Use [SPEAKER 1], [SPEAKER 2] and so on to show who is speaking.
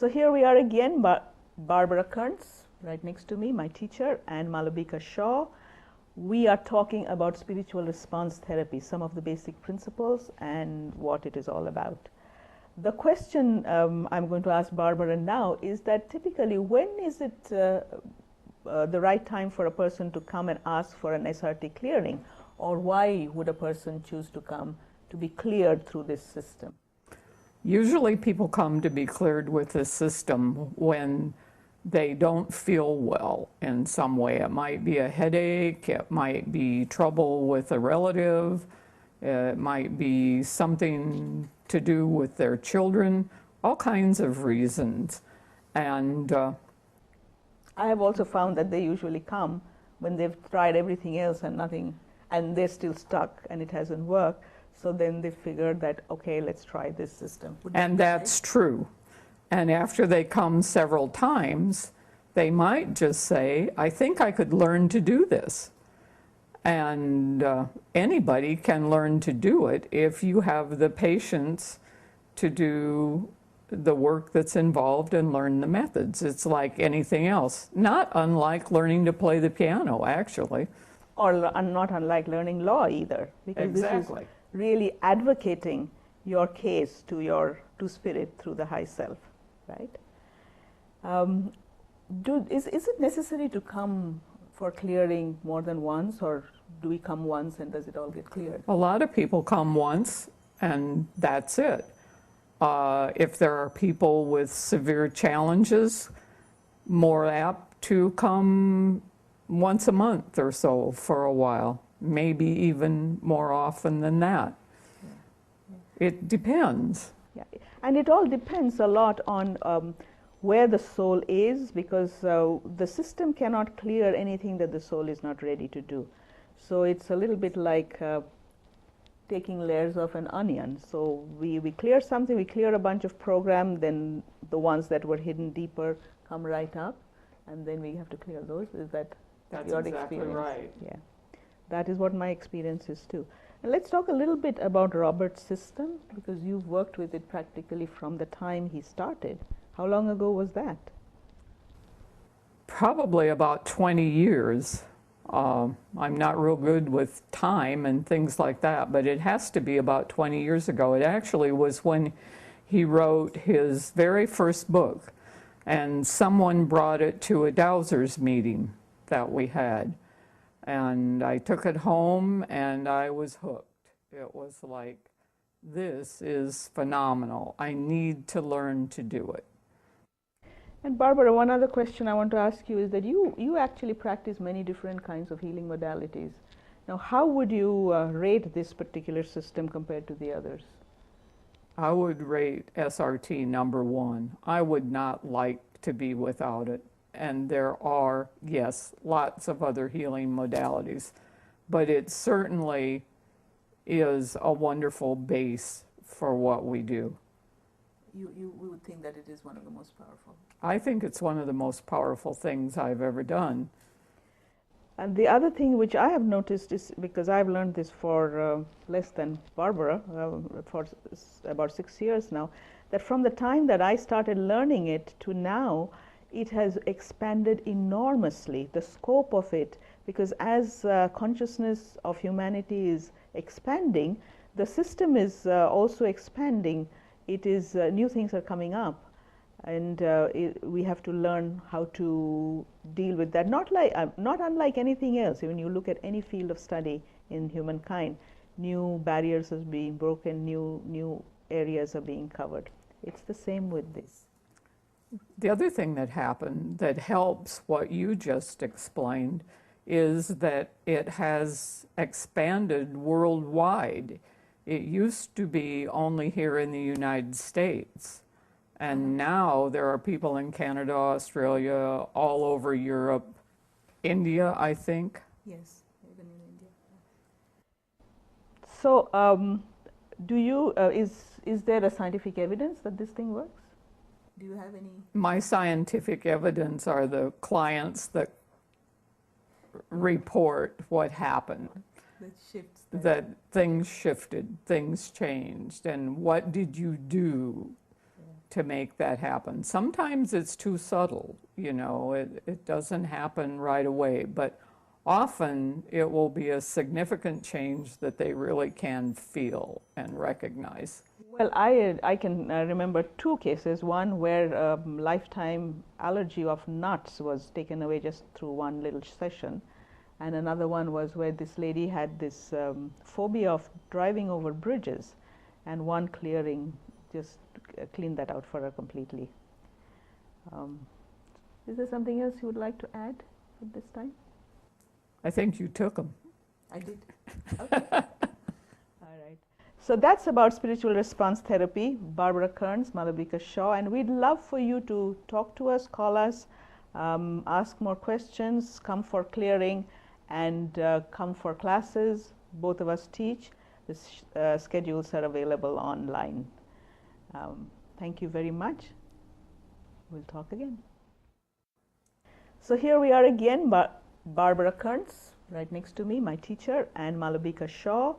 [SPEAKER 1] So here we are again, Barbara Kerns, right next to me, my teacher, and Malabika Shaw. We are talking about spiritual response therapy, some of the basic principles and what it is all about. The question I'm going to ask Barbara now is that typically when is it the right time for a person to come and ask for an SRT clearing, or why would a person choose to come to be cleared through this system?
[SPEAKER 2] Usually people come to be cleared with this system when they don't feel well in some way. It might be a headache, it might be trouble with a relative, it might be something to do with their children, all kinds of reasons. And
[SPEAKER 1] I have also found that they usually come when they've tried everything else and nothing, and they're still stuck and it hasn't worked. So then they figured that, okay, let's try this system.
[SPEAKER 2] And that's true. And after they come several times, they might just say, I think I could learn to do this. And anybody can learn to do it if you have the patience to do the work that's involved and learn the methods. It's like anything else, not unlike learning to play the piano, actually.
[SPEAKER 1] Or not unlike learning law either, because
[SPEAKER 2] Exactly.
[SPEAKER 1] This is really advocating your case to spirit through the high self, right? Is it necessary to come for clearing more than once, or do we come once and does it all get cleared?
[SPEAKER 2] A lot of people come once and that's it. If there are people with severe challenges, more apt to come once a month or so for a while, maybe even more often than that. Yeah. It depends.
[SPEAKER 1] Yeah. And it all depends a lot on where the soul is, because the system cannot clear anything that the soul is not ready to do. So it's a little bit like taking layers of an onion. So we clear something, we clear a bunch of program, then the ones that were hidden deeper come right up, and then we have to clear those. Is that
[SPEAKER 2] That's
[SPEAKER 1] your
[SPEAKER 2] exactly
[SPEAKER 1] experience?
[SPEAKER 2] Right.
[SPEAKER 1] Yeah, that is what my experience is too. And let's talk a little bit about Robert's system, because you've worked with it practically from the time he started. How long ago was that?
[SPEAKER 2] Probably about 20 years. I'm not real good with time and things like that, but it has to be about 20 years ago. It actually was when he wrote his very first book, and someone brought it to a Dowsers meeting that we had. And I took it home and I was hooked. It was like, this is phenomenal. I need to learn to do it.
[SPEAKER 1] And Barbara, one other question I want to ask you is that you actually practice many different kinds of healing modalities. Now, how would you rate this particular system compared to the others?
[SPEAKER 2] I would rate SRT #1. I would not like to be without it. And there are, yes, lots of other healing modalities, but it certainly is a wonderful base for what we do.
[SPEAKER 1] You would think that it is one of the most powerful.
[SPEAKER 2] I think it's one of the most powerful things I've ever done.
[SPEAKER 1] And the other thing which I have noticed is, because I've learned this for less than Barbara, for about 6 years now, that from the time that I started learning it to now, it has expanded enormously, the scope of it, because as consciousness of humanity is expanding, the system is also expanding. It is, new things are coming up, and we have to learn how to deal with that. Not unlike anything else. When you look at any field of study in humankind, new barriers are being broken, new areas are being covered. It's the same with this.
[SPEAKER 2] The other thing that happened that helps what you just explained is that it has expanded worldwide. It used to be only here in the United States, and now there are people in Canada, Australia, all over Europe, India, I think.
[SPEAKER 1] Yes, even in India. So, is there a scientific evidence that this thing works? Do you have any?
[SPEAKER 2] My scientific evidence are the clients that report what happened. That things shifted, things changed, and what did you do to make that happen. Sometimes it's too subtle, you know, it doesn't happen right away, but often it will be a significant change that they really can feel and recognize.
[SPEAKER 1] Well, I can remember two cases. One where lifetime allergy of nuts was taken away just through one little session. And another one was where this lady had this phobia of driving over bridges. And one clearing just cleaned that out for her completely. Is there something else you would like to add at this time?
[SPEAKER 2] I think you took them.
[SPEAKER 1] I did. Okay. All right. So that's about spiritual response therapy, Barbara Kerns, Malabika Shaw, and we'd love for you to talk to us, call us, ask more questions, come for clearing, and come for classes. Both of us teach. The schedules are available online. Thank you very much. We'll talk again. So here we are again, Barbara Kerns, right next to me, my teacher, and Malabika Shaw.